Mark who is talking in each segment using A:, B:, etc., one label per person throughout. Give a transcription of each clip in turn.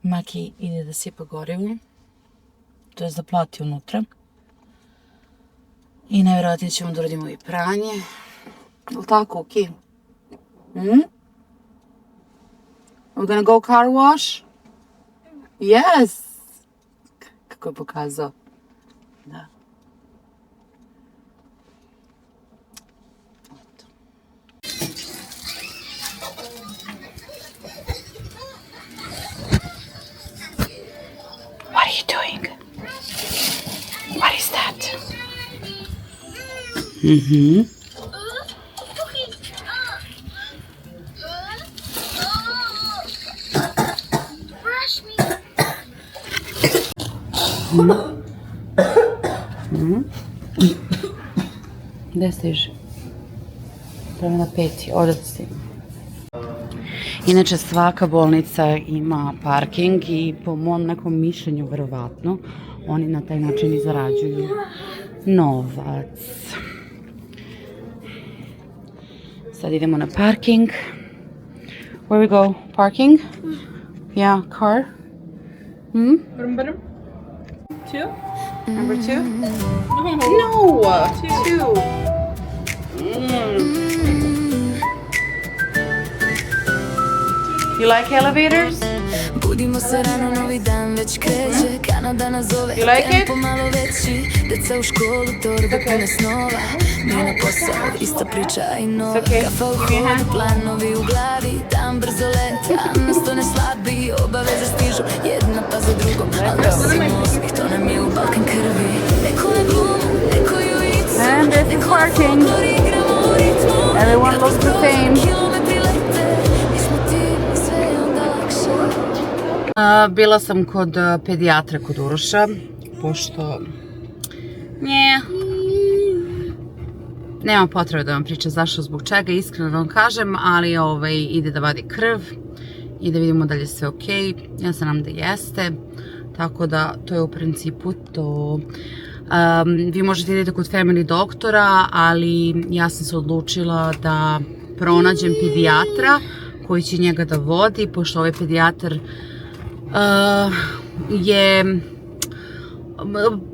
A: Maki ide da sipa gorivo, to je da plati unutra. I najvjerojatnije ćemo da uradimo i pranje. Ili tako, Ki? We're gonna go car wash? Yes! Kako je pokazao. Da. What are you doing? What is that? Gde stiže? Prema na 5. Ovdje stiže. Inače, svaka bolnica ima parking i po mom nekom mišljenju, verovatno, oni na taj način i zarađuju novac. Sad idemo na parking. Where we go? Parking? Yeah, car.
B: Brum. 2?
A: Number 2?
B: No!
A: 2. You like elevators?
C: Budimo se rano, novi dan već kreće. Kanada nas zove, tempo malo veći. Deca u školu, torbe pune snova. Mi na posao, ista priča i nova. Kafa u hodu, planovi u glavi. Dan brzo lete, a nas to ne slabi. Obaveze stižu, jedna pa za drugom. Al nosimo osmih, to nam je u Balkan krvi. Neko je glumu, neko ju icu.
A: And this is parking. Everyone looks the same. Bila sam kod pedijatra kod Uroša, pošto nema potrebe da vam pričam zašto, zbog čega, iskreno da vam kažem, ali ide da vadi krv i da vidimo da li je sve ok. Ja se nadam da jeste, tako da to je u principu to. Vi možete idete kod family doktora, ali ja sam se odlučila da pronađem pedijatra koji će njega da vodi, pošto ovaj pedijatar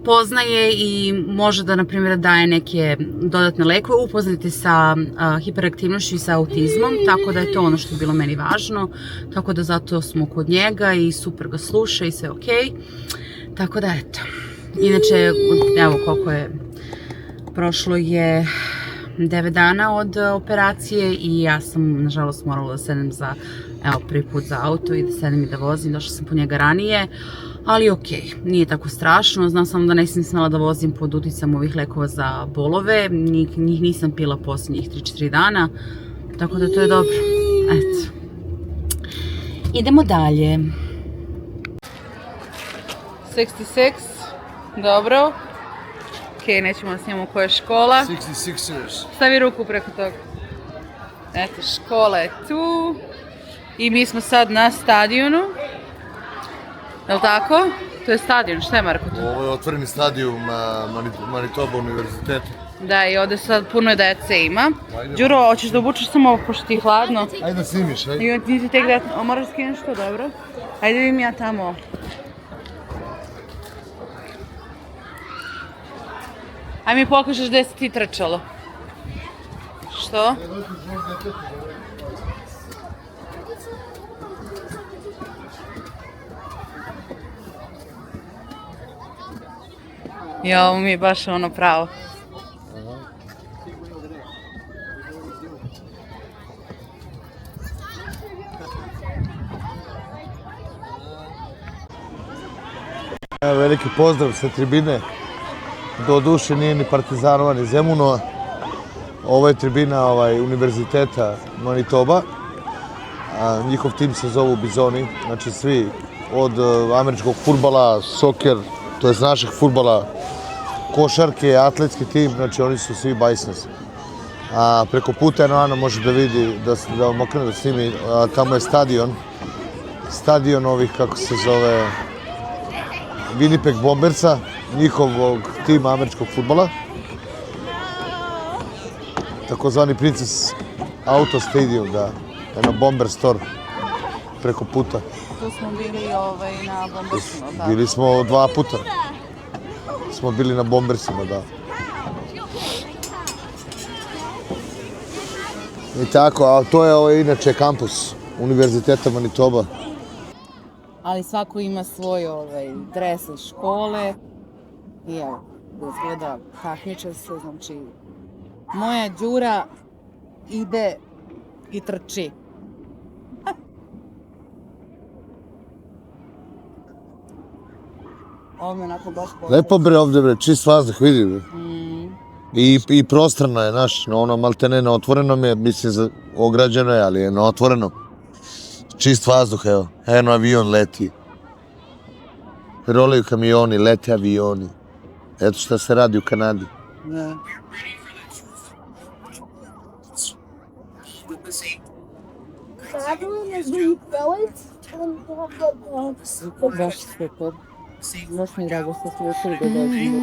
A: poznaje i može da, na primjer, daje neke dodatne lekove, upoznati sa hiperaktivnošću i sa autizmom, tako da je to ono što je bilo meni važno, tako da zato smo kod njega i super ga sluša i sve ok, tako da eto. Inače, evo koliko je, prošlo je 9 dana od operacije i ja sam, nažalost, morala da sedem za, evo, prvi put za auto i da sedem i da vozim. Došla sam po njega ranije, ali okej, nije tako strašno. Znam samo da nisam smela da vozim pod uticam ovih lekova za bolove. Njih nisam pila posljednjih 3-4 dana, tako da to je dobro. Eto. Idemo dalje. 66, dobro. Okej, nećemo da snimamo koja je škola.
D: 66ers.
A: Stavi ruku preko toga. Eto, škola je tu. I mi smo sad na stadionu. Je li tako? To je stadion, šta je, Marko tu?
D: Ovo je otvoreni stadion Manitoba univerziteta.
A: Da, i ovdje sad puno dece ima. Đuro, hoćeš da obučeš samo ovo pošto ti je hladno?
D: Ajde da snimiš, ajde.
A: I ti tek da, moraš skineš to, dobro? Ajde vidim ja tamo. Ajde mi pokažeš gdje si ti trčalo. Što? Ja, ovo mi je baš ono pravo.
D: Veliki pozdrav sa tribine. Do duše nije ni Partizanova ni Zemunova. Ovo je tribina univerziteta Manitoba. Njihov tim se zovu Bizoni. Znači svi od američkog fudbala, soker, to je našeg fudbala, košarke, atletski tim, znači oni su svi Bisons. Preko puta Ana može da vidi, da vam okrene da snimi, tamo je stadion ovih, kako se zove, Winnipeg Bombersa, njihovog tima američkog fudbala. Takozvani Princess Auto Stadium, da, jedno Bomber Store preko puta.
A: Tu što smo bili na Bombersima, da.
D: Bili smo 2 puta. Smo bili na Bombersima, da. I tako, a to je inače kampus Univerziteta Manitoba.
A: Ali svako ima svoj dres iz škole. I evo, izgleda takmiče se, znači moja Đura ide i trči. Ovo me onako baš pogleda.
D: Lepo bre ovdje bre, čist vazduh, vidi bre. I prostrano je naš, ono maltene na otvorenom je, mislim ograđeno je, ali je na otvorenom. Čist vazduh, evo, eno avion leti. Rolaju kamioni, lete avioni. Eto šta se radi u Kanadi.
A: Da. Super, baš super. Baš mi je drago što ste uspjeli da dođemo.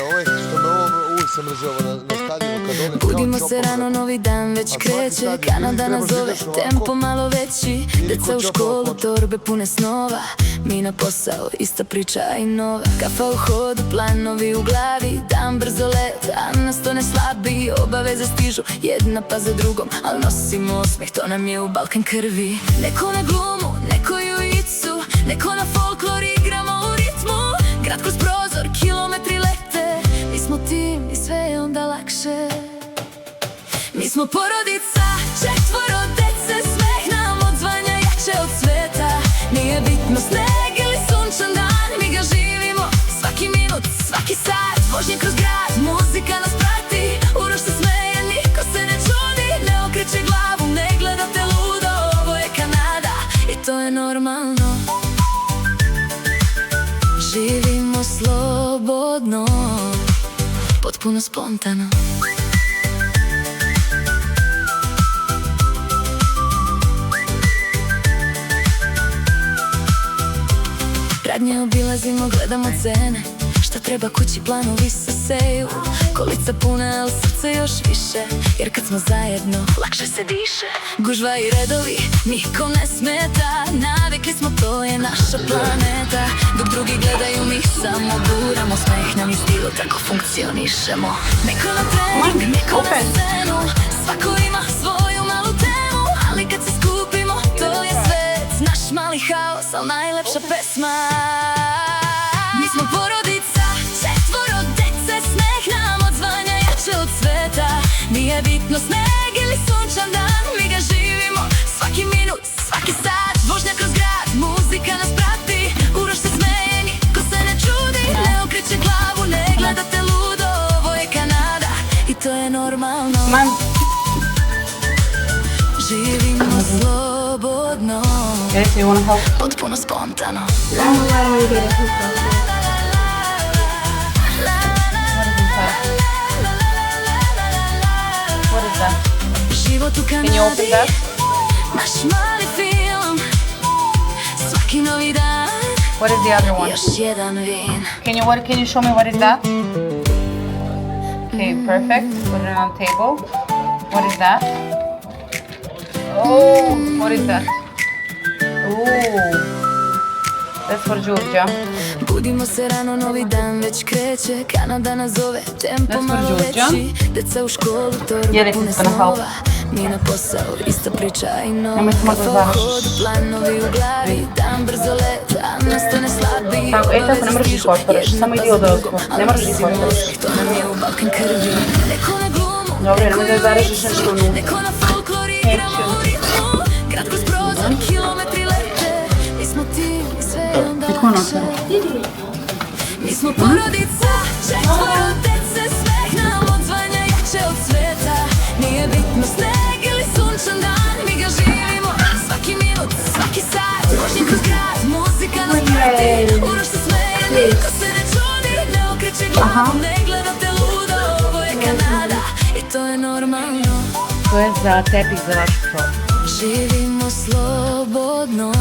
D: Ovo što me uvijek sam mrzio na stadionu kad dođem.
C: Budimo se rano, novi dan već kreće. Kanada nas zove, tempo malo veći. Deca u školu, torbe pune snova. Mi na posao, ista priča i nova. Kafa u hodu, planovi u glavi. Dan brzo leta, a nas to ne slabi. Obaveze stižu, jedna pa za drugom. Al nosimo osmeh, to nam je u Balkan krvi. Neko na glumu, neko jujicu. Neko na folklor, igramo u ritmu. Grad kroz prozor, kilometri lete. Mi smo tim i sve je onda lakše. Mi smo porodica, 4 dece, smeh nam odzvanja jače od sveta. Nije bitno sneg ili sunčan dan, mi ga živimo svaki minut, svaki sat. Vožnje kroz grad, muzika nas prati, Uroš se smeje, niko se ne čudi. Ne okreće glavu, ne gleda te ludo, ovo je Kanada i to je normalno. Živimo slobodno, potpuno spontano. Radnje obilazimo, gledamo cene. Šta treba kući, planovi se seju. Kolica puna, ali srce još više. Jer kad smo zajedno, lakše se diše. Gužva i redovi, nikom ne smeta. Navikli smo, to je naša planeta. Dok drugi gledaju, mi samo guramo. Smeh nam i stil, tako funkcionišemo. Neko na trening, neko na scenu. Svako ima svoju malu temu. Ali kad se skupimo, to je svet. Naš mali haos, al najlepša pesma. Mi smo porodica, 4 dece, smeh nam odzvanja jače od sveta. Nije bitno sneg ili sunčan dan, mi ga živimo svaki minut, svaki sat. Vožnja kroz grad, muzika nas prati, Uroš se smeje, niko se ne čudi. Ne okreće glavu, ne gleda te ludo, ovo je Kanada i to je normalno. Živimo slobodno, potpuno spontano. Život u Kanadi, naš mali film. Svaki novi dan,
A: What is the other one?
C: još jedan vin.
A: Can you show me what is that? Okay, perfect. Put it on the table. What is that? Oh, what is that? Ooh, that's for Georgia.
C: Budimo se rano, novi dan već kreće. Kanada nas zove, tempo malo veći. Deca u školu, torbe pune snova. Mi na posao, ista priča i nova. Kafa u hodu, planovi u glavi. Dan brzo leta, a nas to ne slabi.
A: Tako, tako, ne moraš ih otvoreš, samo idi od ozgo. Ne moraš ih otvoreš.
C: To nam je u Balkan krvi. Neko na glumu,
A: dobro, nemoj da zarežeš nešto u nuku.
C: neko na folklor, igramo u ritmu. Grad kroz prozor, kilometri lete. Mi smo tim i sve je onda lakše. Mi smo porodica, 4 dece, smeh nam odzvanja jače od sveta. Nije bitno sneg ili sunčan dan, mi ga živimo svaki minut, svaki sat. Vožnje kroz grad, muzika nas prati, Uroš se smeje, niko se ne čudi. Ne okreće glavu, ne gleda te ludo, ovo je Kanada i to je normalno.
A: To je za tepih za vaš krov.
C: Živimo slobodno,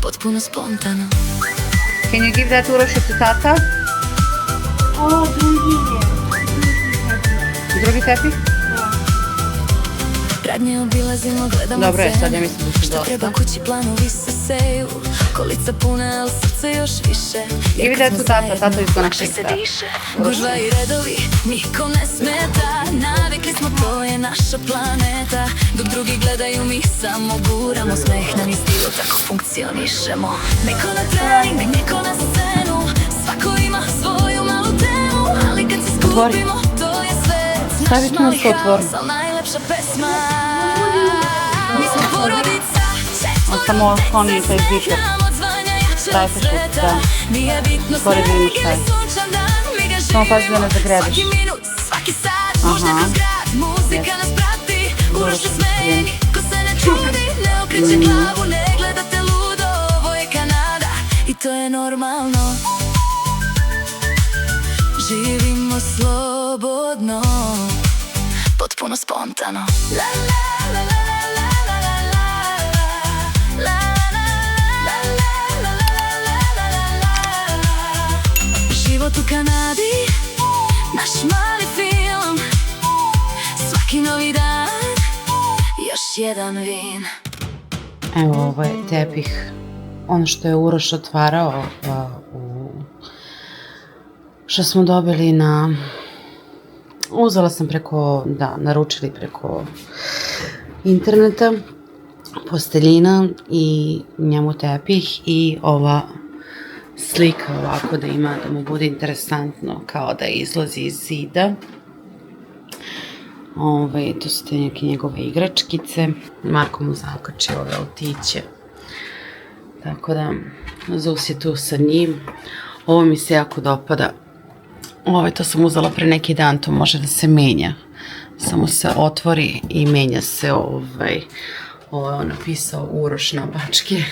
C: potpuno spontano.
A: Can you give that Urošu to tata? Drugi tepih?
C: Radnje obilazimo, gledamo
A: Dobro je,
C: cenu.
A: sad ja mislim da su
C: Šta treba
A: dosta.
C: kući, planovi se seju. Kolica puna, ali srce još više.
A: I vidi da je tu tata is gonna fix that.
C: Gužva i redovi, nikom ne smeta. Navikli smo, to je naša planeta. Dok drugi gledaju, mi samo guramo. Smeh nam je stil, tako funkcionišemo. Neko na trening, neko na scenu. Svako ima svoju malu temu. Ali kad se skupimo, to je sve.
A: Stavi tu na sto otvor.
C: Al najlepša pesma. Mi smo porodica.
A: Samo skloni taj bitar. Daj se šuta. Skoro da vidim šta je. Samo pazi da ne zagrebiš. Aha.
C: Muzika nas prati. Uroš se smeni. Ko se ne čudi, ne okreće glavu. Ne gledate ludo, ovo je Kanada. I to je normalno. Živimo slobodno, potpuno spontano. La la la la la la la la la la la. Život u Kanadi, naš mali film. Svaki novi dan, još jedan vin.
A: Evo, ovo je tepih. Ono što je Uroš otvarao što smo dobili uzela sam naručili preko interneta, posteljina i njemu tepih i ova slika ovako da ima, da mu bude interesantno kao da izlazi iz zida. To su te neke njegove igračkice. Marko mu zakači ove autiće. Tako da, Zus je tu sa njim. Ovo mi se jako dopada. To sam uzela pre neki dan, to može da se menja. Samo se otvori i menja se ovo je on napisao Uroš na bačke.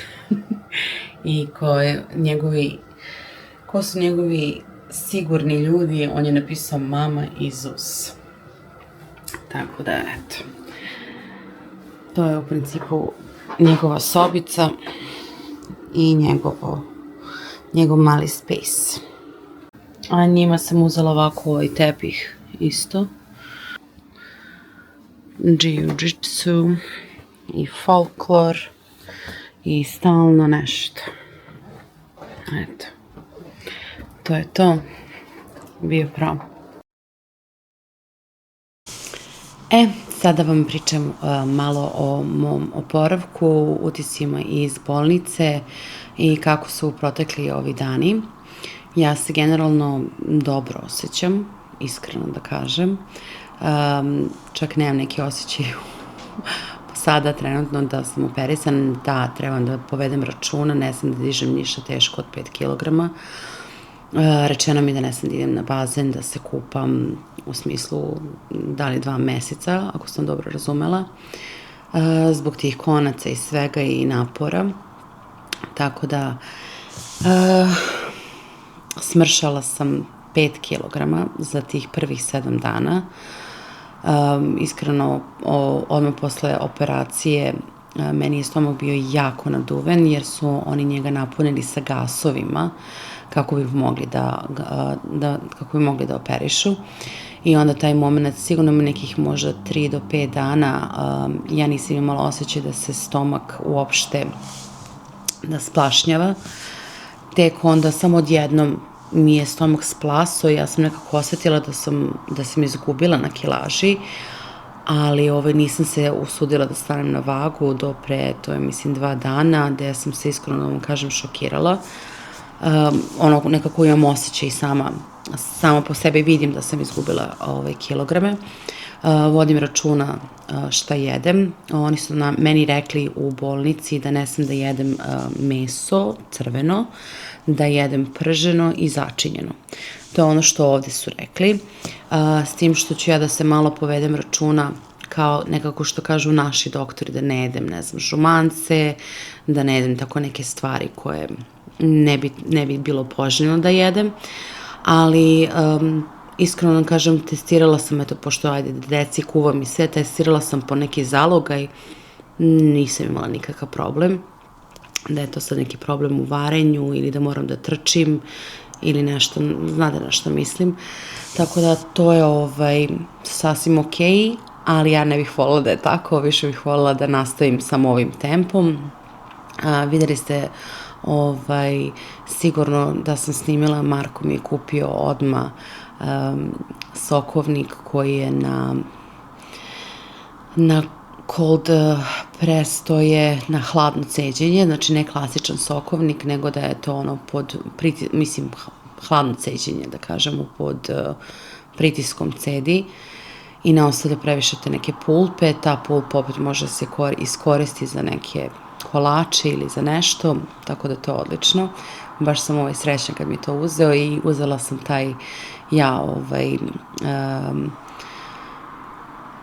A: I ko su njegovi sigurni ljudi, on je napisao mama i Zus. Tako da, eto. To je u principu njegova sobica i njegov mali space. A njima sam uzela ovako ovaj tepih isto. Jiu-jitsu i folklor i stalno nešto. Eto. To je to. Bio prav. Sada vam pričam malo o mom oporavku, utiscima iz bolnice i kako su protekli ovi dani. Ja se generalno dobro osjećam, iskreno da kažem. Čak nemam neki osjećaj sada trenutno da sam operisan, da trebam da povedem računa, ne sam da dižem ništa teško od 5 kilograma. Rečeno mi da ne sam da idem na bazen, da se kupam u smislu da li 2 meseca, ako sam dobro razumela, zbog tih konaca i svega i napora. Tako da smršala sam 5 kilograma za tih prvih 7 dana. Iskreno, odmah posle operacije meni je stomak bio jako naduven jer su oni njega napunili sa gasovima kako bi mogli da operišu. I onda taj moment, sigurno ima nekih možda 3 do 5 dana, ja nisam imala osjećaj da se stomak uopšte da splašnjava. Tek onda samo odjednom mi je stomak splasao i ja sam nekako osetila da sam izgubila na kilaži, ali nisam se usudila da stanem na vagu do pre, to je mislim 2 dana, gde sam se iskreno, da vam kažem, šokirala. Nekako imam osjećaj sama po sebi vidim da sam izgubila kilograme. Vodim računa šta jedem. Oni su meni rekli u bolnici da ne smem da jedem meso crveno, da jedem prženo i začinjeno. To je ono što ovde su rekli. S tim što ću ja da se malo povedem računa kao nekako što kažu naši doktori, da ne jedem, ne znam, žumance, da ne jedem tako neke stvari koje ne bi bilo poželjno da jedem, ali iskreno vam kažem, testirala sam, pošto deci kuvam i sve, testirala sam po neki zalogaj, nisam imala nikakav problem, da je to sad neki problem u varenju ili da moram da trčim ili nešto, znate na što mislim. Tako da to je sasvim okej, ali ja ne bih voljela da je tako, više bih voljela da nastavim samo ovim tempom. Videli ste sigurno da sam snimila, Marko mi je kupio odmah sokovnik koji je na cold press, to je na hladno ceđenje, znači ne klasičan sokovnik, nego da je to hladno ceđenje, da kažemo, pod pritiskom cedi i ne ostavlja previše te neke pulpe. Ta pulpa opet može se iskoristi za neke kolače ili za nešto, tako da to je odlično. Baš sam srećna kad mi to uzeo i uzela sam taj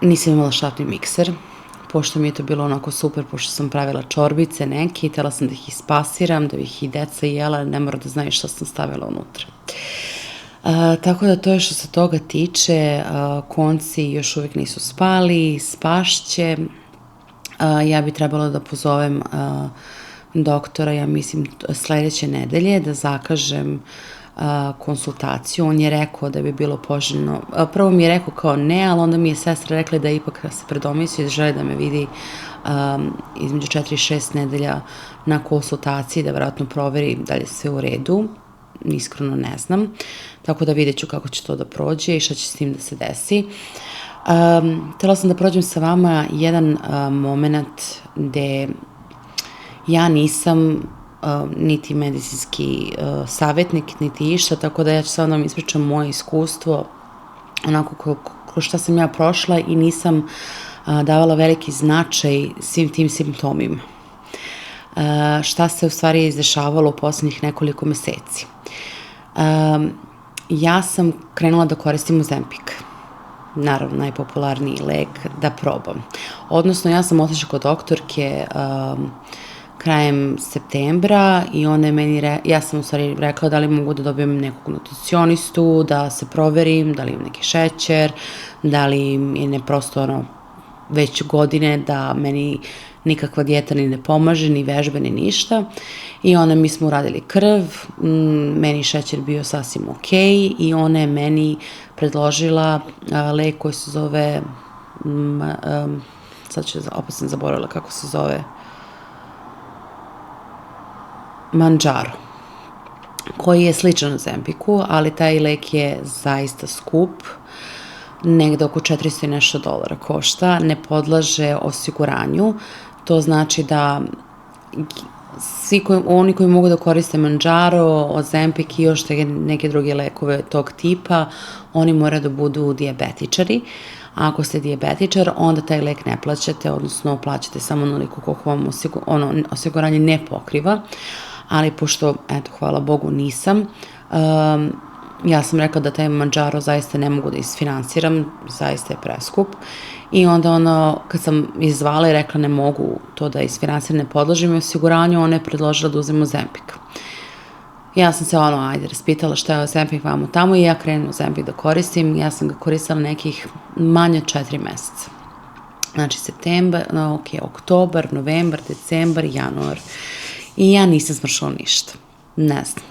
A: nisam imala šatni mikser, pošto mi je to bilo onako super, pošto sam pravila čorbice neke i htjela sam da ih ispasiram, da ih i deca jela, ne mora da znaju šta sam stavila unutra. Tako da to je što se toga tiče, konci još uvijek nisu spali, spašće. Ja bi trebala da pozovem doktora, ja mislim, sledeće nedelje, da zakažem konsultaciju. On je rekao da bi bilo poželjno, prvo mi je rekao kao ne, ali onda mi je sestra rekla da ipak se predomislio i da želi da me vidi između 4 i 6 nedelja na konsultaciji, da vjerojatno proveri da li je sve u redu. Iskreno ne znam, tako da vidjet ću kako će to da prođe i šta će s tim da se desi. Htjela sam da prođem sa vama jedan moment gde ja nisam niti medicinski savjetnik, niti išta, tako da ja ću sad vam ispričam moje iskustvo, onako kroz šta sam ja prošla i nisam davala veliki značaj svim tim simptomima. Šta se u stvari izdešavalo u posljednjih nekoliko meseci. Ja sam krenula da koristim Ozempik, naravno najpopularniji lek, da probam. Odnosno, ja sam otišla kod doktorke krajem septembra i ona je meni, ja sam u stvari rekla da li mogu da dobijem nekog nutricionistu, da se proverim, da li imam neki šećer, da li je ne prosto već godine da meni nikakva dijeta ni ne pomaže, ni vežbe, ni ništa. I mi smo uradili krv, meni šećer bio sasvim okej i ona je meni predložila lek koji se zove, opet sam zaboravila kako se zove, Mounjaro, koji je sličan Ozempiku, ali taj lek je zaista skup, negde oko 400 i nešto dolara košta, ne podlaže osiguranju. To znači da oni koji mogu da koriste Mounjaro, Ozempik i još neke druge lekove tog tipa, oni moraju da budu dijabetičari. A ako ste dijabetičar, onda taj lek ne plaćate, odnosno plaćate samo onoliko koliko vam osiguranje ne pokriva. Ali pošto, eto, hvala Bogu, nisam, ja sam rekla da taj Mounjaro zaista ne mogu da isfinansiram, zaista je preskup. I onda kad sam izvala i rekla ne mogu to da isfinansiram, ne podložim osiguranju, ona je predložila da uzem Ozempik. Ja sam se raspitala šta je Ozempik vamo tamo i ja krenem Ozempik da koristim. Ja sam ga koristila nekih manje 4 meseca. Znači septembar, oktobar, novembar, decembar, januar. I ja nisam smršala ništa. Ne znam.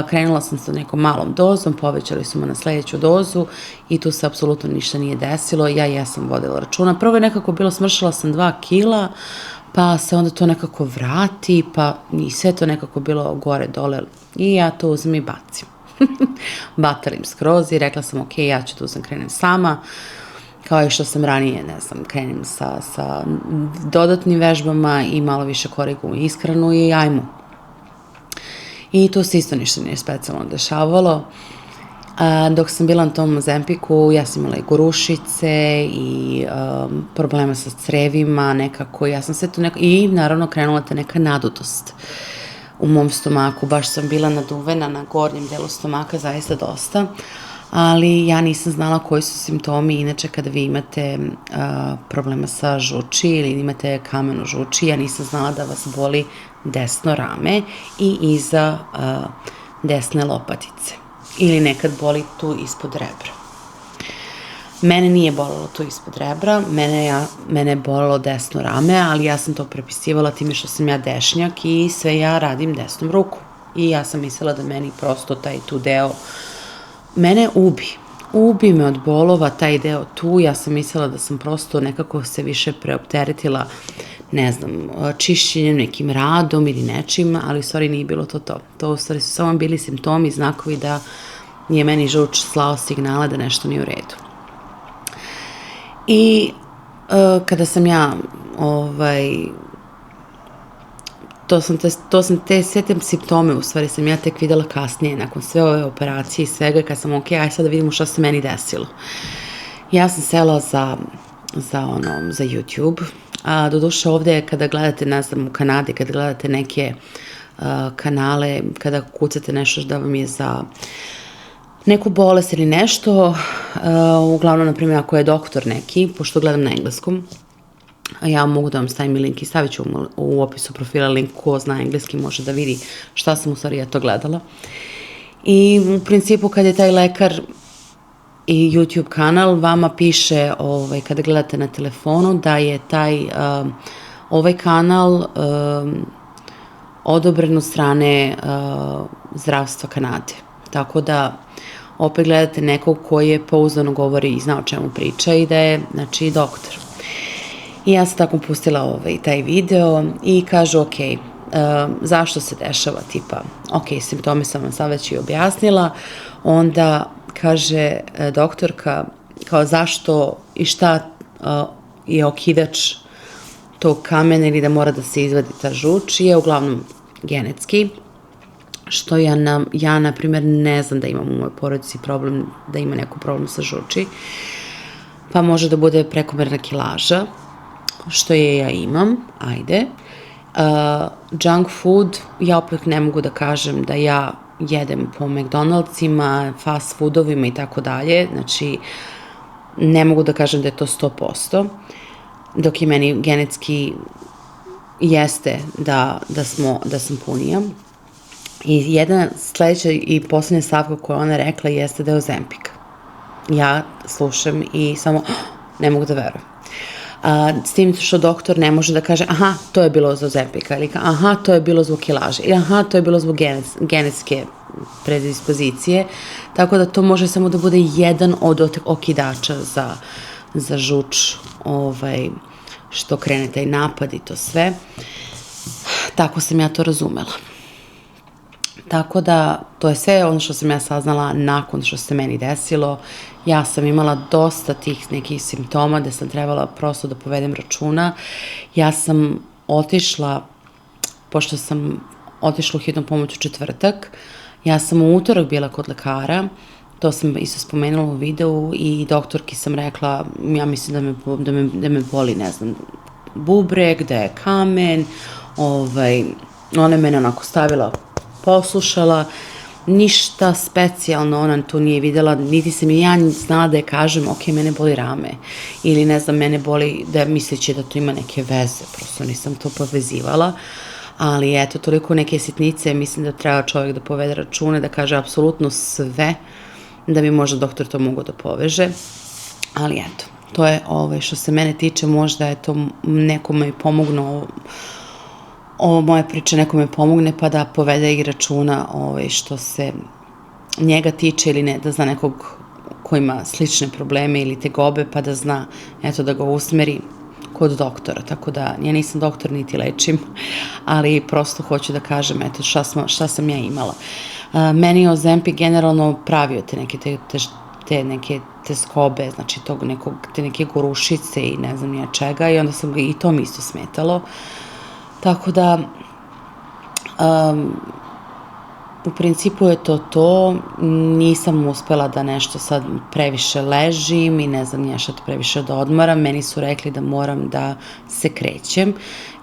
A: Krenula sam sa nekom malom dozom, povećali su me na sledeću dozu i tu se apsolutno ništa nije desilo. Ja jesam vodila računa. Prvo je nekako bilo, smršala sam 2 kila, pa se onda to nekako vrati, pa i sve to nekako bilo gore, dole i ja to uzem i bacim. Batalim skroz i rekla sam ok, ja ću to uzem, krenem sama. Kao i što sam ranije, ne znam, krenem sa dodatnim vežbama i malo više korigujem ishranu i ajmo. I tu se isto ništa nije specijalno dešavalo. Dok sam bila na tom Ozempiku, ja sam imala i gorušice i problema sa crevima nekako, ja sam sve to i naravno krenula te neka nadutost u mom stomaku, baš sam bila naduvena na gornjem delu stomaka, zaista dosta, ali ja nisam znala koji su simptomi. Inače, kada vi imate problema sa žuči ili imate kamen u žuči, ja nisam znala da vas boli desno rame i iza desne lopatice ili nekad boli tu ispod rebra. Mene nije bolelo tu ispod rebra, mene je bolelo desno rame, ali ja sam to prepisivala time što sam ja dešnjak i sve ja radim desnom rukom. I ja sam mislila da meni prosto taj tu deo mene ubi me od bolova taj deo tu. Ja sam mislila da sam prosto nekako se više preopteretila, ne znam, čišćenjem, nekim radom ili nečim, ali u stvari nije bilo to. To u stvari su samo bili simptomi, znakovi da je meni žuč slao signale da nešto nije u redu. I kada sam ja sve te simptome u stvari sam ja tek videla kasnije, nakon sve ove operacije i svega, kad sam aj sad da vidimo šta se meni desilo. Ja sam sela za YouTube, a doduše ovde kada gledate, ne znam, u Kanadi, kada gledate neke kanale, kada kucate nešto da vam je za neku bolest ili nešto, uglavnom, na primjer, ako je doktor neki, pošto gledam na engleskom, ja mogu da vam stavim link i stavit ću u opisu profila link, ko zna engleski može da vidi šta sam u stvari ja to gledala. I u principu kad je taj lekar i YouTube kanal, vama piše kada gledate na telefonu da je ovaj kanal odobren od strane zdravstva Kanade. Tako da opet gledate nekog koji je pouzdano govori i zna o čemu priča i da je, znači, doktor. I ja sam tako pustila taj video i kažu, ok, zašto se dešava, tipa, ok, simptome sam vam sad već i objasnila, onda kaže doktorka, kao zašto i šta je okidač tog kamena ili da mora da se izvadi ta žuč, je uglavnom genetski, što ja na primjer, ne znam da imam u mojoj porodici problem, da ima neko problem sa žuči, pa može da bude prekomerna kilaža, što je ja imam, ajde. Junk food, ja opet ne mogu da kažem da ja jedem po McDonald'sima, fast foodovima i tako dalje, znači ne mogu da kažem da je to 100%, dok je meni genetski jeste da sam punija. I jedna sledeća i poslednja stavka koju ona rekla jeste da je Ozempic. Ja slušam i samo ne mogu da verujem. S tim što doktor ne može da kaže aha, to je bilo za Ozempika, ili aha, to je bilo zbog kilaže, ili aha, to je bilo zbog genetske predispozicije, tako da to može samo da bude jedan od okidača za žuč, što krene taj napad i to sve. Tako sam ja to razumela. Tako da, to je sve ono što sam ja saznala nakon što se meni desilo. Ja sam imala dosta tih nekih simptoma da sam trebala prosto da povedem računa. Ja sam otišla, pošto sam otišla u hitnu pomoć u četvrtak, ja sam u utorak bila kod lekara, to sam isto spomenula u videu i doktorki sam rekla, ja mislim da me boli, ne znam, bubreg, da je kamen, ona je mene onako stavila, poslušala, ništa specijalno ona tu nije videla, niti sam i ja znala da je kažem, ok, mene boli rame, ili ne znam, mene boli, da misleći da to ima neke veze, prosto nisam to povezivala, ali eto, toliko neke sitnice, mislim da treba čovjek da povede račune, da kaže apsolutno sve, da bi možda doktor to mogao da poveže, ali eto, to je što se mene tiče, možda je to nekome i pomogno, ovo moje priče nekome pomogne pa da povede i računa što se njega tiče ili ne, da zna nekog ko ima slične probleme ili tegobe pa da zna, eto, da ga usmeri kod doktora, tako da ja nisam doktor niti lečim, ali prosto hoću da kažem, eto, šta sam ja imala. Meni je Ozempic generalno pravio te neke teskobe, znači te neke gorušice i ne znam nija čega i onda sam ga i to mi isto smetalo. Tako da, u principu je to, nisam uspela da nešto sad previše ležim i ne znam ja šta previše da odmaram, meni su rekli da moram da se krećem,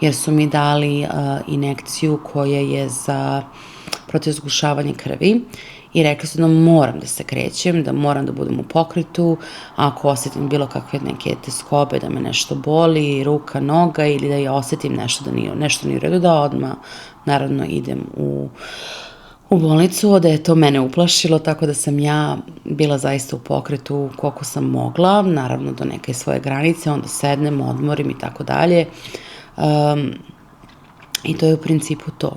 A: jer su mi dali injekciju koja je protiv zgušavanja krvi i rekli su da moram da se krećem, da moram da budem u pokretu, ako osjetim bilo kakve neke teskobe, da me nešto boli, ruka, noga ili da ja osjetim nešto nije u redu, da odmah naravno idem u bolnicu, da je to mene uplašilo, tako da sam ja bila zaista u pokretu koliko sam mogla, naravno do neke svoje granice, onda sednem, odmorim i tako dalje. I to je u principu to.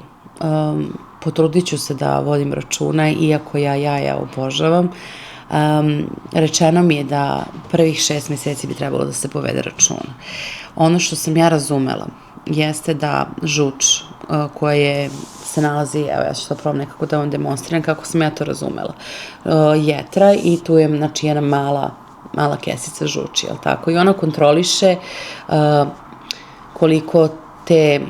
A: potrudit ću se da vodim računa, iako ja jaja obožavam. Rečeno mi je da prvih 6 mjeseci bi trebalo da se povede računa. Ono što sam ja razumela jeste da žuč koje se nalazi, evo ja ću to probam nekako da vam demonstriram kako sam ja to razumela, jetra i tu je znači jedna mala kesica žuči, jel tako? I ona kontroliše koliko te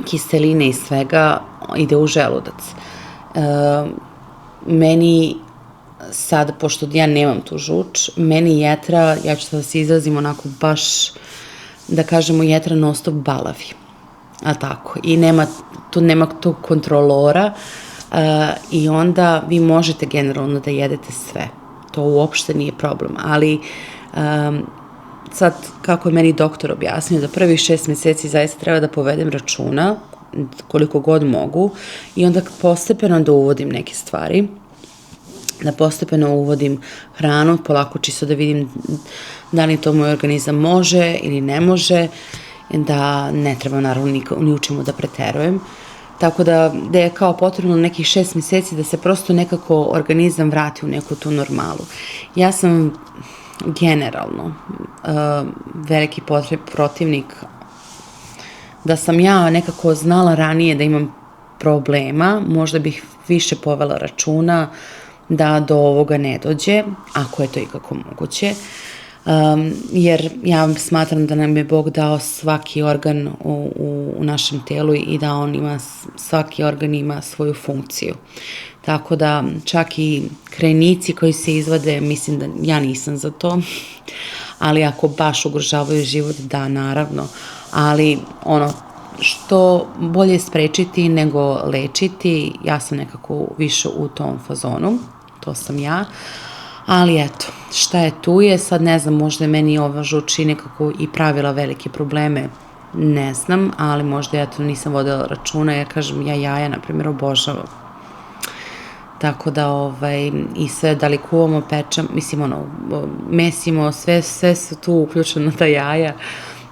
A: kiseline i svega ide u želudac. Meni sad, pošto ja nemam tu žuč, meni jetra, ja ću da se izrazim onako baš, da kažemo jetra non stop balavi. A tako, i nema tu kontrolora i onda vi možete generalno da jedete sve. To uopšte nije problem, ali sad, kako je meni doktor objasnio, da prvih 6 mjeseci zaista treba da povedem računa koliko god mogu i onda postepeno da uvodim neke stvari, da postepeno uvodim hranu, polako čisto da vidim da li to moj organizam može ili ne može, da ne treba naravno ni u čemu da preterujem. Tako da je kao potrebno nekih 6 mjeseci da se prosto nekako organizam vrati u neku tu normalu. Ja sam generalno veliki protivnik, da sam ja nekako znala ranije da imam problema, možda bih više povela računa da do ovoga ne dođe, ako je to ikako moguće, jer ja smatram da nam je Bog dao svaki organ u našem telu i da svaki organ ima svoju funkciju. Tako da čak i krajnici koji se izvade, mislim da ja nisam za to, ali ako baš ugrožavaju život, da, naravno, ali što bolje sprečiti nego lečiti, ja sam nekako više u tom fazonu, to sam ja, ali eto, šta je tu je, sad ne znam, možda je meni ova žuči nekako i pravila velike probleme, ne znam, ali možda ja to nisam vodila računa, ja kažem, ja jaja, na primjer, obožavam. Tako da, i sve, da li kuvamo, pečemo, mislim, mesimo, sve su tu uključeno ta jaja,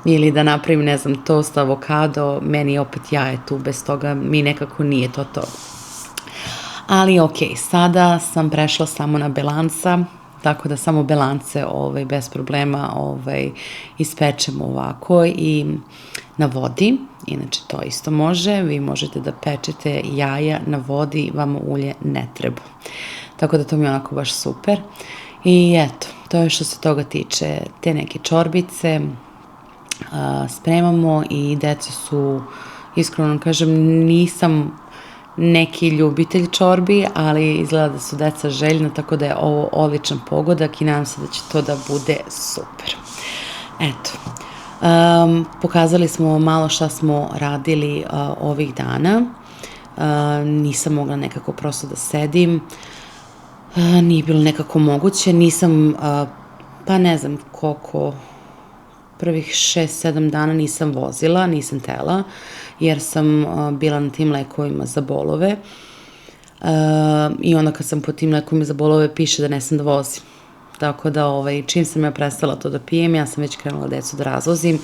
A: ili da napravim, ne znam, tost, avokado, meni opet jaje tu, bez toga mi nekako nije to. Ali okej, sada sam prešla samo na belanca, tako da samo belance bez problema ispečemo ovako i na vodi, inače to isto može, vi možete da pečete jaja na vodi, vama ulje ne treba. Tako da to mi je onako baš super. I eto, to je što se toga tiče, te neke čorbice spremamo i deca su, iskreno kažem, nisam neki ljubitelj čorbi, ali izgleda da su deca željna, tako da je ovo odličan pogodak i nadam se da će to da bude super. Eto, pokazali smo malo šta smo radili ovih dana. Nisam mogla nekako prosto da sedim, nije bilo nekako moguće, nisam, pa ne znam koliko, prvih 6-7 dana nisam vozila, nisam tela, jer sam bila na tim lekovima za bolove i onda kad sam po tim lekovima za bolove piše da ne sam da vozim. Tako da čim sam ja prestala to da pijem, ja sam već krenula decu da razvozim.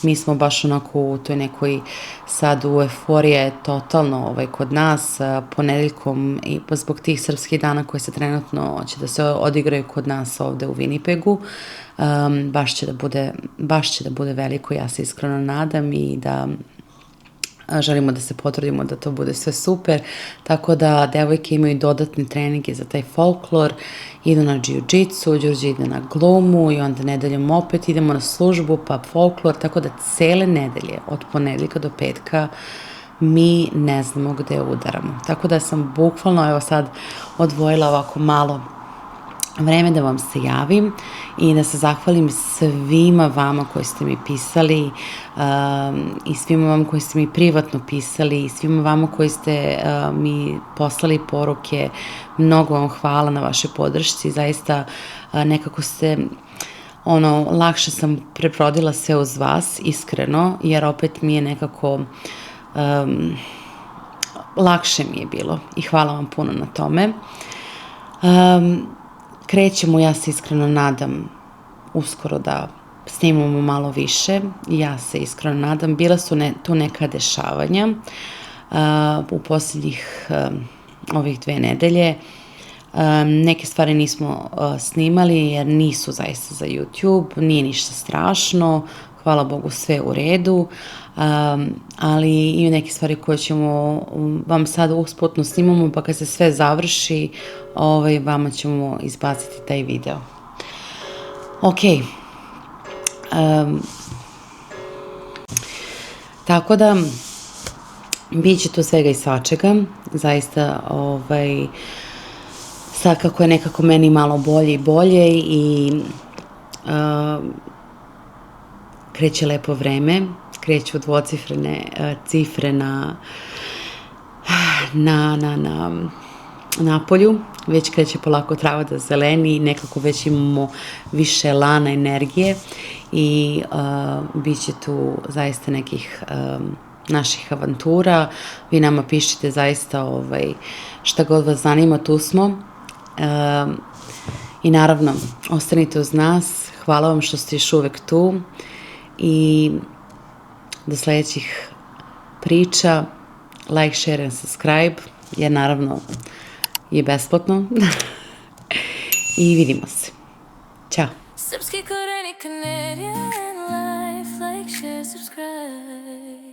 A: Mi smo baš onako u toj nekoj sad u euforije totalno kod nas ponedeljkom i zbog tih srpskih dana koje se trenutno će da se odigraju kod nas ovde u Winnipegu. Baš će da bude veliko, ja se iskreno nadam i da želimo da se potrudimo da to bude sve super, tako da devojke imaju dodatne treninge za taj folklor, idu na jiu-jitsu, Đurđe ide na glumu i onda nedeljom opet idemo na službu, pa folklor, tako da cele nedelje, od ponedeljka do petka, mi ne znamo gde udaramo. Tako da sam bukvalno, evo sad, odvojila ovako malo vreme da vam se javim i da se zahvalim svima vama koji ste mi pisali i svima vama koji ste mi privatno pisali i svima vama koji ste mi poslali poruke. Mnogo vam hvala na vašoj podršci, zaista nekako ste, lakše sam preprodila sve uz vas, iskreno, jer opet mi je nekako lakše mi je bilo i hvala vam puno na tome. Krećemo, ja se iskreno nadam uskoro da snimamo malo više, ja se iskreno nadam, bila su tu neka dešavanja, u posljednjih ovih 2 nedelje. Neke stvari nismo snimali jer nisu zaista za YouTube, nije ništa strašno, hvala Bogu sve u redu, ali i neke stvari koje ćemo vam sad usputno snimamo, pa kad se sve završi, vama ćemo izbaciti taj video. Ok. Tako da, bit će tu svega i svačega, zaista, sad kako je nekako meni malo bolje i bolje i kreće lepo vreme, kreću dvocifrene cifre na polju, već kreće polako trava da zeleni i nekako već imamo više elana, energije i bit će tu zaista nekih naših avantura. Vi nama pišite zaista šta god vas zanima, tu smo. I naravno, ostanite uz nas, hvala vam što ste još uvek tu i do sljedećih priča, like, share and subscribe, jer naravno je besplatno. I vidimo se. Ćao.
C: Srpski koreni, Canadian life, like, share, subscribe.